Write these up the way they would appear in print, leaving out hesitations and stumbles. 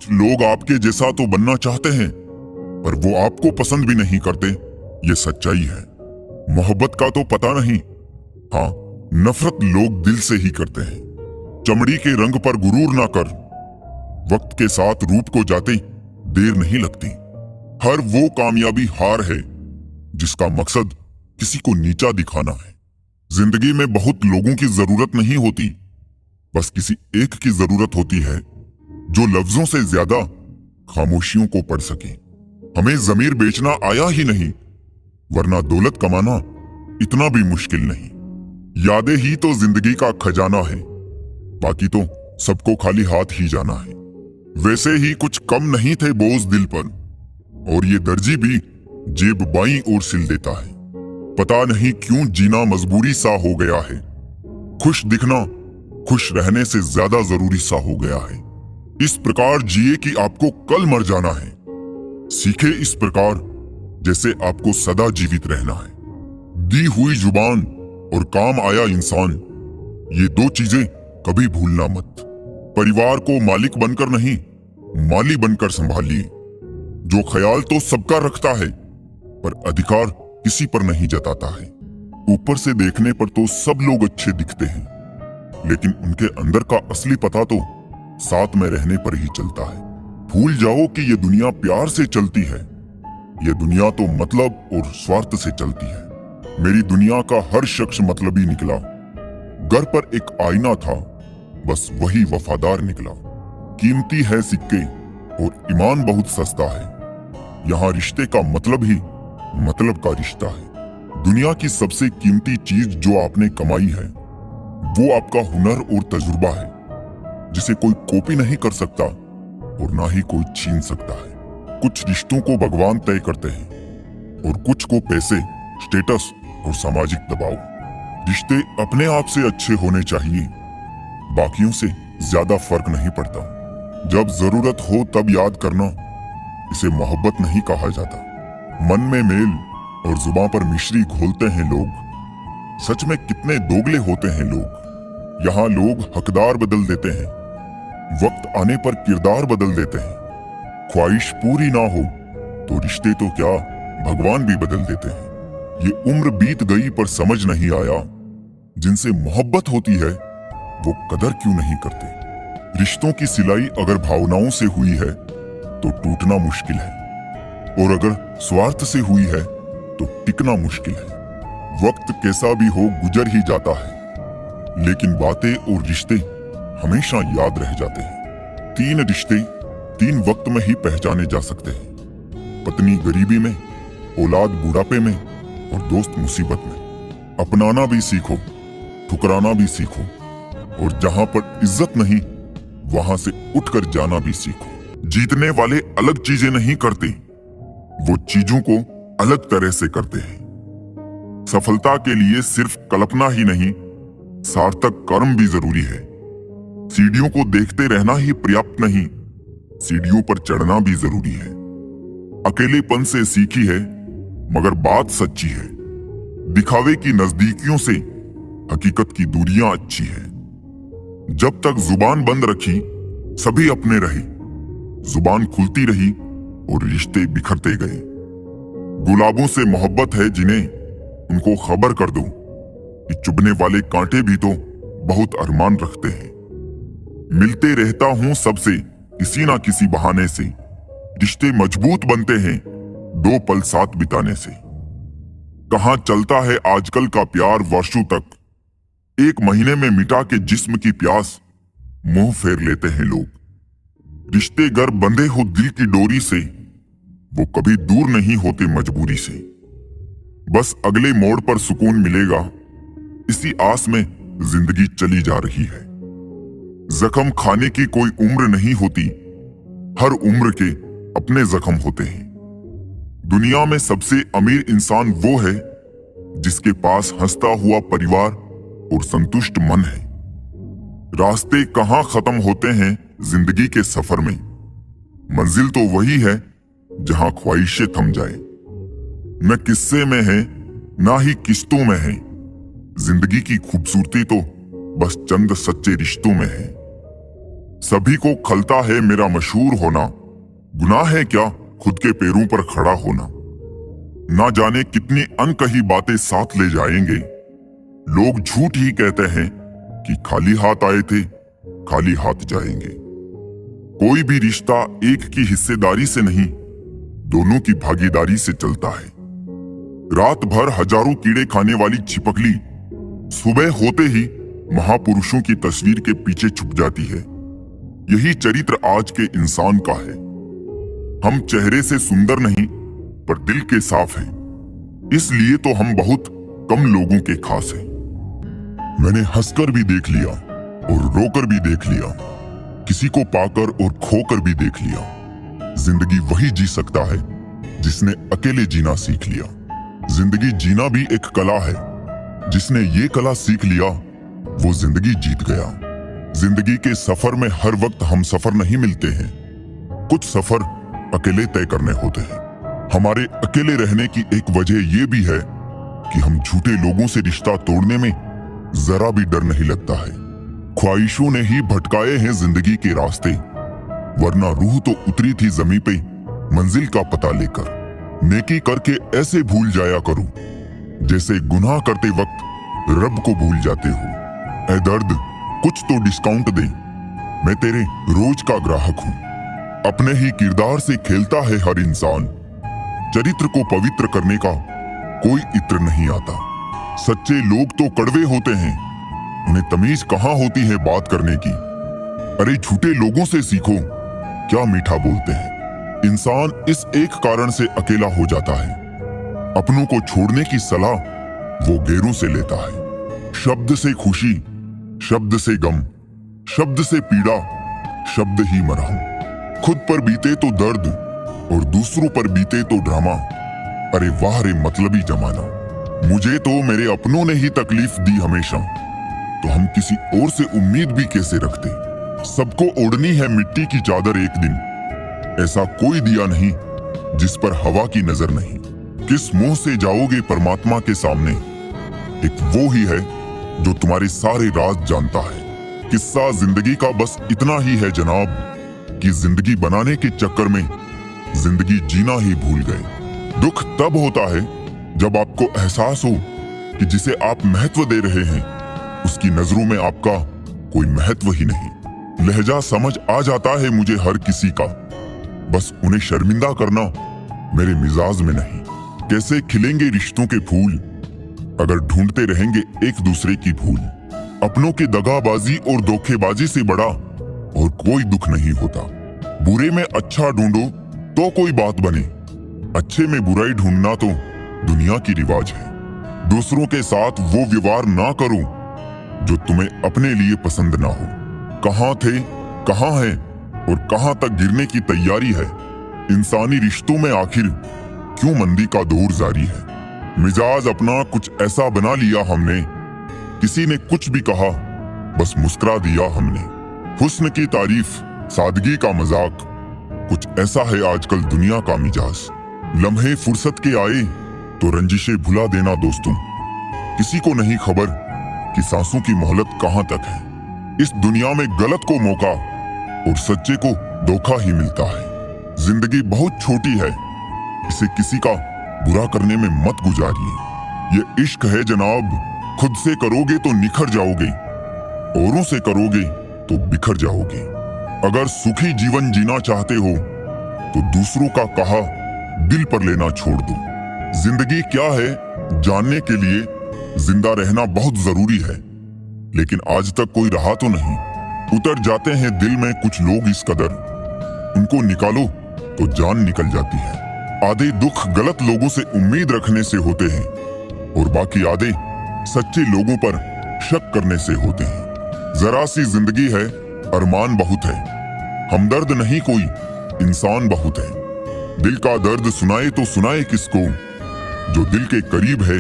कुछ लोग आपके जैसा तो बनना चाहते हैं, पर वो आपको पसंद भी नहीं करते। ये सच्चाई है। मोहब्बत का तो पता नहीं, हाँ, नफरत लोग दिल से ही करते हैं। चमड़ी के रंग पर गुरूर ना कर, वक्त के साथ रूप को जाते देर नहीं लगती। हर वो कामयाबी हार है जिसका मकसद किसी को नीचा दिखाना है। जिंदगी में बहुत लोगों की जरूरत नहीं होती, बस किसी एक की जरूरत होती है जो लफ्जों से ज्यादा खामोशियों को पढ़ सके। हमें जमीर बेचना आया ही नहीं, वरना दौलत कमाना इतना भी मुश्किल नहीं। यादें ही तो जिंदगी का खजाना है, बाकी तो सबको खाली हाथ ही जाना है। वैसे ही कुछ कम नहीं थे बोझ दिल पर, और ये दर्जी भी जेब बाईं ओर सिल देता है। पता नहीं क्यों जीना मजबूरी सा हो गया है। खुश दिखना खुश रहने से ज्यादा जरूरी सा हो गया है। इस प्रकार जिए कि आपको कल मर जाना है। सीखे इस प्रकार जैसे आपको सदा जीवित रहना है। दी हुई जुबान और काम आया इंसान, ये दो चीजें कभी भूलना मत। परिवार को मालिक बनकर नहीं, माली बनकर संभालिए। जो ख्याल तो सबका रखता है, पर अधिकार किसी पर नहीं जताता है। ऊपर से देखने पर तो सब लोग अच्छे दिखते हैं, लेकिन उनके अंदर का असली पता तो साथ में रहने पर ही चलता है। भूल जाओ कि ये दुनिया प्यार से चलती है, ये दुनिया तो मतलब और स्वार्थ से चलती है। मेरी दुनिया का हर शख्स मतलबी निकला। घर पर एक आईना था, बस वही वफादार निकला। कीमती है सिक्के और ईमान बहुत सस्ता है। यहाँ रिश्ते का मतलब ही मतलब का रिश्ता है। दुनिया की सबसे कीमती चीज जो आपने कमाई है, वो आपका हुनर और तजुर्बा है, जिसे कोई कॉपी नहीं कर सकता और ना ही कोई छीन सकता है। कुछ रिश्तों को भगवान तय करते हैं और कुछ को पैसे, स्टेटस और सामाजिक दबाव। रिश्ते अपने आप से अच्छे होने चाहिए, बाकियों से ज्यादा फर्क नहीं पड़ता। जब जरूरत हो तब याद करना, इसे मोहब्बत नहीं कहा जाता। मन में मेल और जुबान पर मिश्री घोलते हैं लोग। सच में कितने दोगले होते हैं लोग। यहाँ लोग हकदार बदल देते हैं, वक्त आने पर किरदार बदल देते हैं। ख्वाहिश पूरी ना हो तो रिश्ते तो क्या, भगवान भी बदल देते हैं। ये उम्र बीत गई पर समझ नहीं आया, जिनसे मोहब्बत होती है वो कदर क्यों नहीं करते। रिश्तों की सिलाई अगर भावनाओं से हुई है तो टूटना मुश्किल है, और अगर स्वार्थ से हुई है तो टिकना मुश्किल है। वक्त कैसा भी हो गुजर ही जाता है, लेकिन बातें और रिश्ते हमेशा याद रह जाते हैं। 3 रिश्ते 3 वक्त में ही पहचाने जा सकते हैं। पत्नी गरीबी में, औलाद बुढ़ापे में और दोस्त मुसीबत में। अपनाना भी सीखो, ठुकराना भी सीखो, और जहां पर इज्जत नहीं वहां से उठकर जाना भी सीखो। जीतने वाले अलग चीजें नहीं करते, वो चीजों को अलग तरह से करते हैं। सफलता के लिए सिर्फ कल्पना ही नहीं, सार्थक कर्म भी जरूरी है। सीढ़ियों को देखते रहना ही पर्याप्त नहीं, सीढ़ियों पर चढ़ना भी जरूरी है। अकेलेपन से सीखी है मगर बात सच्ची है। दिखावे की नजदीकियों से हकीकत की दूरियां अच्छी है। जब तक जुबान बंद रखी सभी अपने रहे, जुबान खुलती रही और रिश्ते बिखरते गए। गुलाबों से मोहब्बत है जिन्हें, उनको खबर कर दो कि चुभने वाले कांटे भी तो बहुत अरमान रखते हैं। मिलते रहता हूं सबसे किसी ना किसी बहाने से, रिश्ते मजबूत बनते हैं 2 पल साथ बिताने से। कहां चलता है आजकल का प्यार वर्षों तक, 1 महीने में मिटा के जिस्म की प्यास मुंह फेर लेते हैं लोग। रिश्ते गर बंधे हो दिल की डोरी से, वो कभी दूर नहीं होते मजबूरी से। बस अगले मोड़ पर सुकून मिलेगा, इसी आस में जिंदगी चली जा रही है। जख्म खाने की कोई उम्र नहीं होती, हर उम्र के अपने जख्म होते हैं। दुनिया में सबसे अमीर इंसान वो है जिसके पास हंसता हुआ परिवार और संतुष्ट मन है। रास्ते कहां खत्म होते हैं जिंदगी के सफर में, मंजिल तो वही है जहां ख्वाहिशें थम जाए। न किस्से में है ना ही किस्तों में है, जिंदगी की खूबसूरती तो बस चंद सच्चे रिश्तों में है। सभी को खलता है मेरा मशहूर होना, गुनाह है क्या खुद के पैरों पर खड़ा होना। ना जाने कितनी अनकही बातें साथ ले जाएंगे, लोग झूठ ही कहते हैं कि खाली हाथ आए थे खाली हाथ जाएंगे। कोई भी रिश्ता एक की हिस्सेदारी से नहीं, दोनों की भागीदारी से चलता है। रात भर हजारों कीड़े खाने वाली छिपकली सुबह होते ही महापुरुषों की तस्वीर के पीछे छुप जाती है। यही चरित्र आज के इंसान का है। हम चेहरे से सुंदर नहीं पर दिल के साफ हैं, इसलिए तो हम बहुत कम लोगों के खास हैं। मैंने हंसकर भी देख लिया और रोकर भी देख लिया, किसी को पाकर और खोकर भी देख लिया। जिंदगी वही जी सकता है जिसने अकेले जीना सीख लिया। जिंदगी जीना भी एक कला है, जिसने ये कला सीख लिया वो जिंदगी जीत गया। जिंदगी के सफर में हर वक्त हम सफर नहीं मिलते हैं, कुछ सफर अकेले तय करने होते हैं। हमारे अकेले रहने की एक वजह ये भी है कि हम झूठे लोगों से रिश्ता तोड़ने में जरा भी डर नहीं लगता है। ख्वाहिशों ने ही भटकाए हैं जिंदगी के रास्ते, वरना रूह तो उतरी थी जमीन पे मंजिल का पता लेकर। नेकी करके ऐसे भूल जाया करूं जैसे गुनाह करते वक्त रब को भूल जाते हो। ऐ दर्द कुछ तो डिस्काउंट दे, मैं तेरे रोज का ग्राहक हूं। अपने ही किरदार से खेलता है हर इंसान, चरित्र को पवित्र करने का कोई इत्र नहीं आता। सच्चे लोग तो कड़वे होते हैं, उन्हें तमीज कहां होती है बात करने की। अरे झूठे लोगों से सीखो क्या मीठा बोलते हैं। इंसान इस एक कारण से अकेला हो जाता है, अपनों को छोड़ने की सलाह वो गैरों से लेता है। शब्द से खुशी, शब्द से गम, शब्द से पीड़ा, शब्द ही मरहम। खुद पर बीते तो दर्द और दूसरों पर बीते तो ड्रामा। अरे वाह रे मतलबी जमाना, मुझे तो मेरे अपनों ने ही तकलीफ दी हमेशा, तो हम किसी और से उम्मीद भी कैसे रखते। सबको ओढ़नी है मिट्टी की चादर एक दिन, ऐसा कोई दिया नहीं जिस पर हवा की नजर नहीं। किस मुंह से जाओगे परमात्मा के सामने, एक वो ही है जो तुम्हारे सारे राज जानता है। किस्सा जिंदगी का बस इतना ही है जनाब कि जिंदगी बनाने के चक्कर में जिंदगी जीना ही भूल गए। दुख तब होता है जब आपको एहसास हो कि जिसे आप महत्व दे रहे हैं उसकी नजरों में आपका कोई महत्व ही नहीं। लहजा समझ आ जाता है मुझे हर किसी का, बस उन्हें शर्मिंदा करना मेरे मिजाज में नहीं। कैसे खिलेंगे रिश्तों के फूल अगर ढूंढते रहेंगे एक दूसरे की भूल। अपनों की दगाबाजी और धोखेबाजी से बड़ा और कोई दुख नहीं होता। बुरे में अच्छा ढूंढो तो कोई बात बने, अच्छे में बुराई ढूंढना तो दुनिया की रिवाज है। दूसरों के साथ वो व्यवहार ना करो जो तुम्हें अपने लिए पसंद ना हो। कहां थे, कहां है और कहां तक गिरने की तैयारी है। इंसानी रिश्तों में आखिर क्यों मंदी का दौर जारी है। मिजाज अपना कुछ ऐसा बना लिया हमने, किसी ने कुछ भी कहा बस मुस्कुरा दिया हमने। हुस्न की तारीफ, सादगी का मजाक, कुछ ऐसा है आजकल दुनिया का मिजाज। लम्हे फुर्सत के आए तो रंजिशें भुला देना दोस्तों, किसी को नहीं खबर कि सांसों की मोहलत कहां तक है। इस दुनिया में गलत को मौका और सच्चे को धोखा ही मिलता है। जिंदगी बहुत छोटी है, इसे किसी का बुरा करने में मत गुजारिए। ये इश्क है जनाब, खुद से करोगे तो निखर जाओगे, औरों से करोगे तो बिखर जाओगे। अगर सुखी जीवन जीना चाहते हो तो दूसरों का कहा दिल पर लेना छोड़ दो। जिंदगी क्या है जानने के लिए जिंदा रहना बहुत जरूरी है, लेकिन आज तक कोई रहा तो नहीं। उतर जाते हैं दिल में कुछ लोग इस कदर, उनको निकालो तो जान निकल जाती है। आधे दुख गलत लोगों से उम्मीद रखने से होते हैं और बाकी आधे सच्चे लोगों पर शक करने से होते हैं। जरा सी जिंदगी है, अरमान बहुत है, हमदर्द नहीं कोई, इंसान बहुत है। दिल का दर्द सुनाए तो सुनाए किसको, जो दिल के करीब है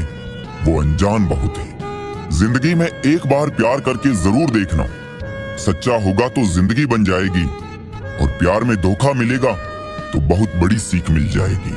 वो अनजान बहुत है। जिंदगी में एक बार प्यार करके जरूर देखना, सच्चा होगा तो जिंदगी बन जाएगी, और प्यार में धोखा मिलेगा तो बहुत बड़ी सीख मिल जाएगी।